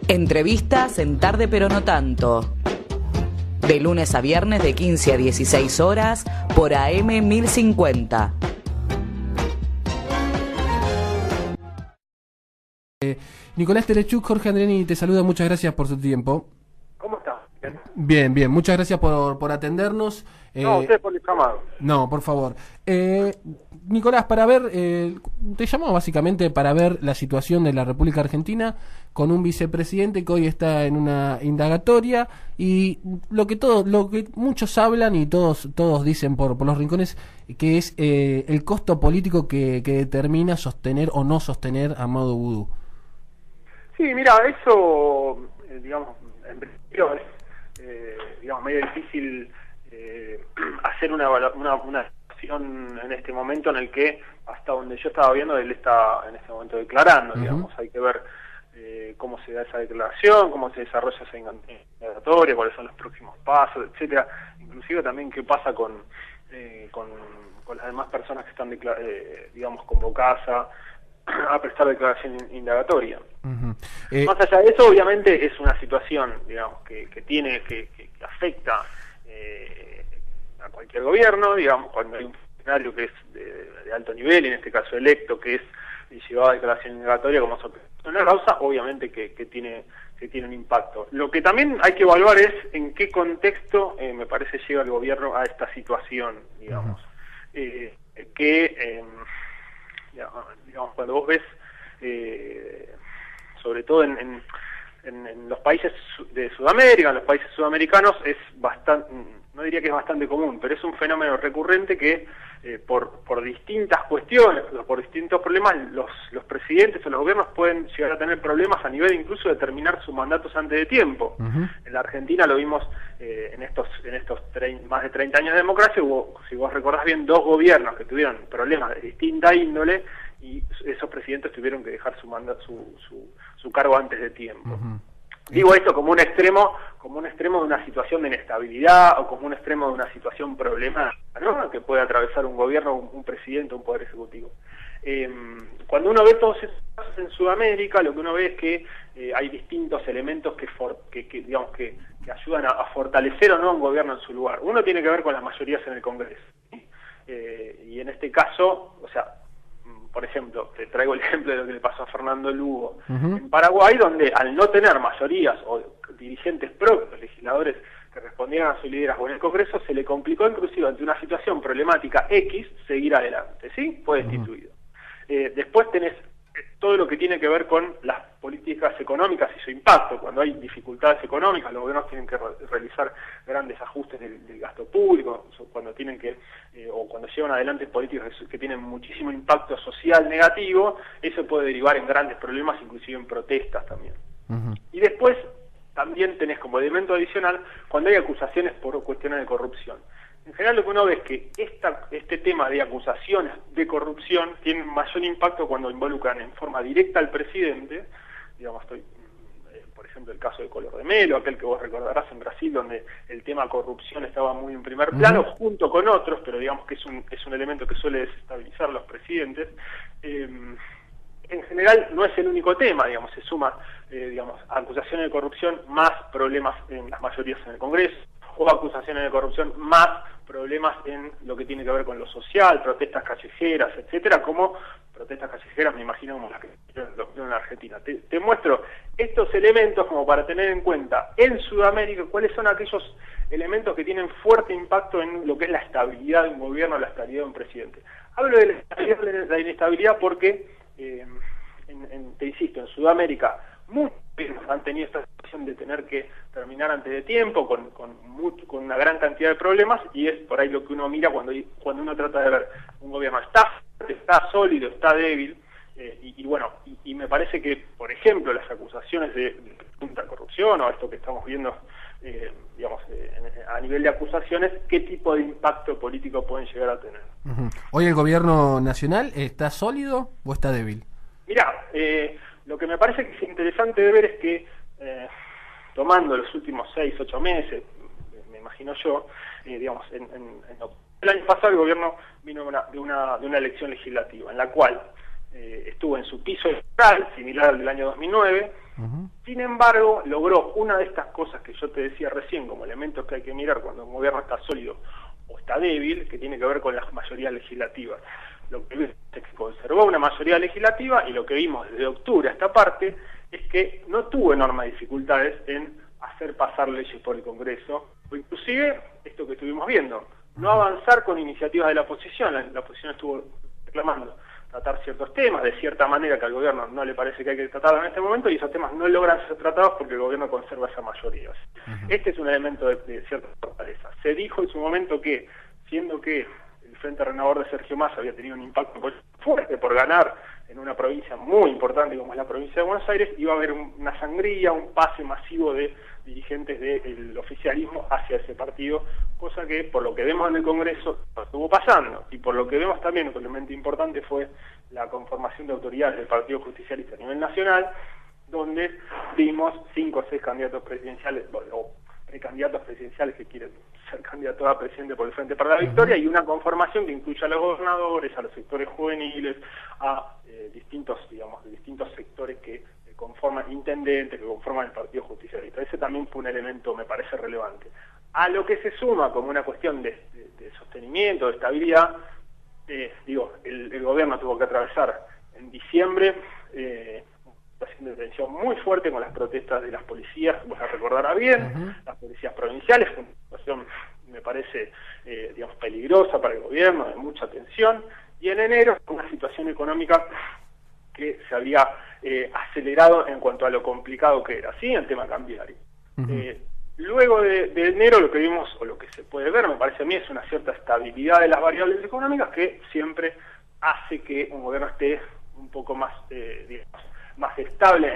Entrevistas en Tarde pero no tanto. De lunes a viernes de 15 a 16 horas por AM 1050. Nicolás Terechuk, Jorge Andreni te saluda, muchas gracias por su tiempo. ¿Cómo estás? Bien, bien, muchas gracias por atendernos. No, usted por el llamado. No, por favor. Nicolás, para ver, te llamo básicamente para ver la situación de la República Argentina con un vicepresidente que hoy está en una indagatoria y lo que muchos hablan y todos dicen por los rincones, que es el costo político que determina sostener o no sostener a Mado Vudú. Sí, mira, eso, digamos, en principio es, medio difícil hacer una acción en este momento en el que, hasta donde yo estaba viendo, él está en este momento declarando, digamos, hay que ver cómo se da esa declaración, cómo se desarrolla esa indagatoria, cuáles son los próximos pasos, etcétera, inclusive también qué pasa con las demás personas que están, digamos, convocadas a prestar declaración indagatoria. Más allá de eso, obviamente es una situación, digamos, que afecta a cualquier gobierno, digamos, cuando hay un funcionario que es de alto nivel, en este caso electo, que es llevado a declaración indagatoria como una causa, obviamente que tiene un impacto. Lo que también hay que evaluar es en qué contexto me parece llega el gobierno a esta situación, digamos, digamos, cuando vos ves, sobre todo en los países de Sudamérica, en los países sudamericanos, es bastante, no diría que es bastante común, pero es un fenómeno recurrente que por distintas cuestiones, por distintos problemas, los presidentes o los gobiernos pueden llegar a tener problemas a nivel incluso de terminar sus mandatos antes de tiempo. En la Argentina lo vimos en estos más de 30 años de democracia, hubo, si vos recordás bien, 2 gobiernos que tuvieron problemas de distinta índole y esos presidentes tuvieron que dejar su cargo antes de tiempo. Digo esto como un extremo de una situación de inestabilidad o como un extremo de una situación problemática, ¿no?, que puede atravesar un gobierno, un presidente, un poder ejecutivo. Cuando uno ve todos esos casos en Sudamérica, lo que uno ve es que hay distintos elementos que ayudan a fortalecer o no a un gobierno en su lugar. Uno tiene que ver con las mayorías en el Congreso, ¿sí? Y en este caso, o sea, por ejemplo, te traigo el ejemplo de lo que le pasó a Fernando Lugo en Paraguay, donde al no tener mayorías o dirigentes propios, legisladores que respondieran a su liderazgo en el Congreso, se le complicó inclusive ante una situación problemática X seguir adelante, ¿sí? Fue destituido. Después tenés todo lo que tiene que ver con las políticas económicas y su impacto. Cuando hay dificultades económicas, los gobiernos tienen que realizar grandes ajustes del gasto público, cuando tienen que o cuando llevan adelante políticas que tienen muchísimo impacto social negativo, eso puede derivar en grandes problemas, inclusive en protestas también. Y después también tenés como elemento adicional cuando hay acusaciones por cuestiones de corrupción. En general lo que uno ve es que este tema de acusaciones de corrupción tiene mayor impacto cuando involucran en forma directa al presidente, digamos, por ejemplo el caso de Collor de Mello, aquel que vos recordarás en Brasil, donde el tema corrupción estaba muy en primer plano, junto con otros, pero digamos que es un elemento que suele desestabilizar a los presidentes. En general no es el único tema, digamos, se suma, acusaciones de corrupción más problemas en las mayorías en el Congreso, o acusaciones de corrupción más problemas en lo que tiene que ver con lo social, protestas callejeras, etcétera, como protestas callejeras, me imagino, como las que en la Argentina. Te muestro estos elementos como para tener en cuenta en Sudamérica cuáles son aquellos elementos que tienen fuerte impacto en lo que es la estabilidad de un gobierno, la estabilidad de un presidente. Hablo de la inestabilidad porque, te insisto, en Sudamérica muchos han tenido esta situación de tener que terminar antes de tiempo, con una gran cantidad de problemas, y es por ahí lo que uno mira cuando uno trata de ver un gobierno está fuerte, está sólido, está débil, y me parece que, por ejemplo, las acusaciones de corrupción o esto que estamos viendo, a nivel de acusaciones, qué tipo de impacto político pueden llegar a tener. ¿Hoy el gobierno nacional está sólido o está débil? Mirá, lo que me parece que es interesante de ver es que, tomando los últimos 6, 8 meses, me imagino yo, el año pasado el gobierno vino de una elección legislativa, en la cual estuvo en su piso electoral, similar al del año 2009. Sin embargo, logró una de estas cosas que yo te decía recién, como elementos que hay que mirar cuando un gobierno está sólido o está débil, que tiene que ver con las mayorías legislativas. Lo que vimos es que conservó una mayoría legislativa, y lo que vimos desde octubre a esta parte es que no tuvo enormes dificultades en hacer pasar leyes por el Congreso, o inclusive esto que estuvimos viendo, no avanzar con iniciativas de la oposición. La oposición estuvo reclamando tratar ciertos temas de cierta manera que al gobierno no le parece que hay que tratarlo en este momento, y esos temas no logran ser tratados porque el gobierno conserva esa mayoría. Este es un elemento de cierta fortaleza. Se dijo en su momento que, siendo que el Frente Renovador de Sergio Massa había tenido un impacto fuerte por ganar en una provincia muy importante como es la provincia de Buenos Aires, iba a haber una sangría, un pase masivo de dirigentes del oficialismo hacia ese partido, cosa que por lo que vemos en el Congreso estuvo pasando, y por lo que vemos también, un elemento importante fue la conformación de autoridades del Partido Justicialista a nivel nacional, donde vimos 5 o 6 candidatos presidenciales, o precandidatos presidenciales que quieren ser candidatos a presidente por el Frente para la Victoria, y una conformación que incluye a los gobernadores, a los sectores juveniles, a distintos sectores que conforman intendentes, que conforman el Partido Justicialista. Ese también fue un elemento, me parece, relevante. A lo que se suma como una cuestión de sostenimiento, de estabilidad, el gobierno tuvo que atravesar en diciembre una situación de tensión muy fuerte con las protestas de las policías, vos la recordarás bien, las policías provinciales, fue una situación, me parece, peligrosa para el gobierno, de mucha tensión, y en enero una situación económica que se había acelerado en cuanto a lo complicado que era, ¿sí?, el tema cambiario. Luego de enero lo que vimos, o lo que se puede ver, me parece a mí, es una cierta estabilidad de las variables económicas que siempre hace que un gobierno esté un poco más, más estable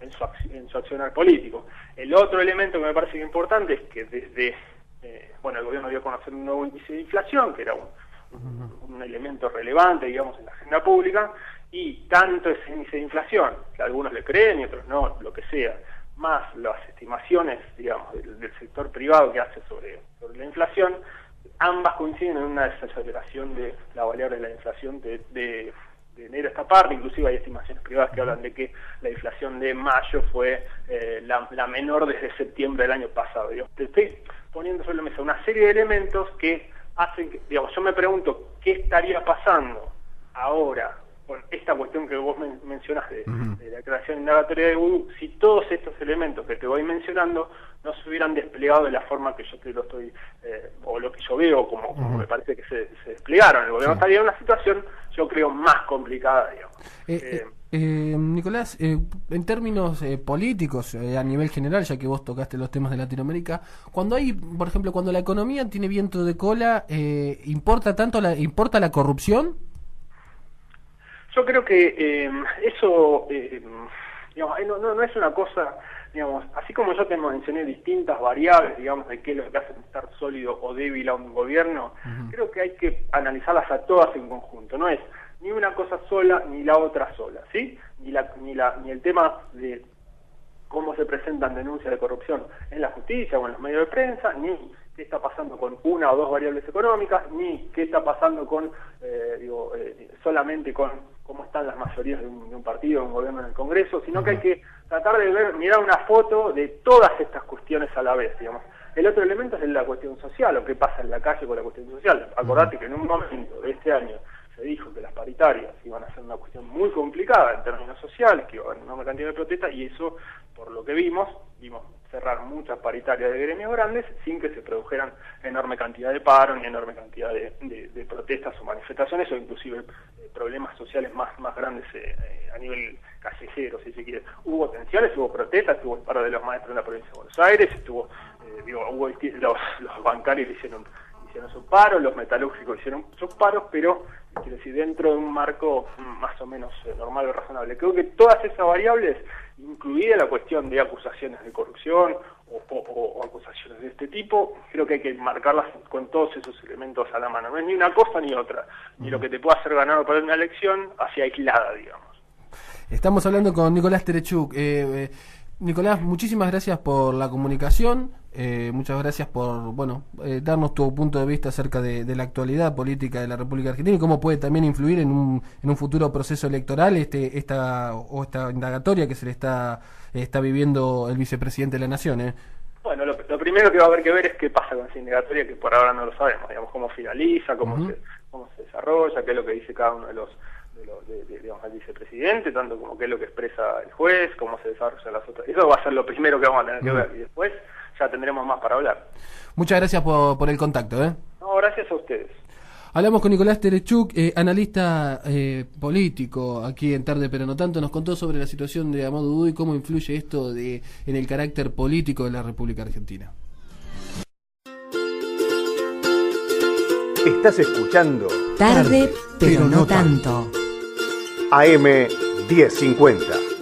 en su accionar político. El otro elemento que me parece importante es que desde, el gobierno dio a conocer un nuevo índice de inflación, que era un elemento relevante, digamos, en la agenda pública, y tanto ese índice de inflación, que algunos le creen y otros no, lo que sea, más las estimaciones, digamos, del sector privado que hace sobre la inflación, ambas coinciden en una desaceleración de la variable de la inflación de enero a esta parte. Inclusive hay estimaciones privadas que hablan de que la inflación de mayo fue la menor desde septiembre del año pasado. Te estoy poniendo sobre la mesa una serie de elementos que hacen que, yo me pregunto qué estaría pasando ahora con esta cuestión que vos mencionás de la declaración indagatoria de Vudú, si todos estos elementos que te voy mencionando no se hubieran desplegado de la forma que yo te lo estoy, o lo que yo veo como me parece que se desplegaron. El gobierno estaría en una situación, yo creo, más complicada, digamos. Nicolás, en términos políticos, a nivel general, ya que vos tocaste los temas de Latinoamérica, cuando hay, por ejemplo, cuando la economía tiene viento de cola, ¿importa la corrupción? Yo creo que eso, no es una cosa, digamos, así como yo te mencioné distintas variables, digamos, de qué es lo que hace estar sólido o débil a un gobierno, creo que hay que analizarlas a todas en conjunto, no es ni una cosa sola ni la otra sola, ¿sí? Ni el tema de cómo se presentan denuncias de corrupción en la justicia o en los medios de prensa, ni qué está pasando con una o dos variables económicas, ni qué está pasando con, solamente con cómo están las mayorías de un partido, de un gobierno en el Congreso, sino que hay que tratar de mirar una foto de todas estas cuestiones a la vez, digamos. El otro elemento es la cuestión social, o qué pasa en la calle con la cuestión social. Acordate que en un momento de este año se dijo que las paritarias iban a ser una cuestión muy complicada en términos sociales, que iba a haber una cantidad de protestas, y eso, por lo que vimos cerrar muchas paritarias de gremios grandes sin que se produjeran enorme cantidad de paros, ni enorme cantidad de protestas o manifestaciones, o inclusive problemas sociales más grandes a nivel callejero, si se quiere. Hubo tensiones, hubo protestas, hubo el paro de los maestros en la provincia de Buenos Aires, hubo los bancarios hicieron sus paros, los metalúrgicos hicieron sus paros, pero quiero decir, dentro de un marco más o menos normal o razonable. Creo que todas esas variables, incluida la cuestión de acusaciones de corrupción o acusaciones de este tipo, creo que hay que marcarlas con todos esos elementos a la mano. No es ni una cosa ni otra, ni lo que te pueda hacer ganar o perder una elección hacia aislada, digamos. Estamos hablando con Nicolás Terechuk. Nicolás, muchísimas gracias por la comunicación, muchas gracias por darnos tu punto de vista acerca de la actualidad política de la República Argentina y cómo puede también influir en un futuro proceso electoral esta indagatoria que se le está viviendo el vicepresidente de la Nación. Bueno, lo primero que va a haber que ver es qué pasa con esa indagatoria, que por ahora no lo sabemos, digamos, cómo finaliza, cómo se desarrolla, qué es lo que dice cada uno digamos, al vicepresidente, tanto como qué es lo que expresa el juez, cómo se desarrolla las otras. Eso va a ser lo primero que vamos a tener que ver, y después ya tendremos más para hablar. Muchas gracias por el contacto. No, gracias a ustedes. Hablamos con Nicolás Terechuk, analista político aquí en Tarde Pero No Tanto. Nos contó sobre la situación de Amado Dudo y cómo influye esto en el carácter político de la República Argentina. Estás escuchando Tarde Pero No Tanto. AM 1050.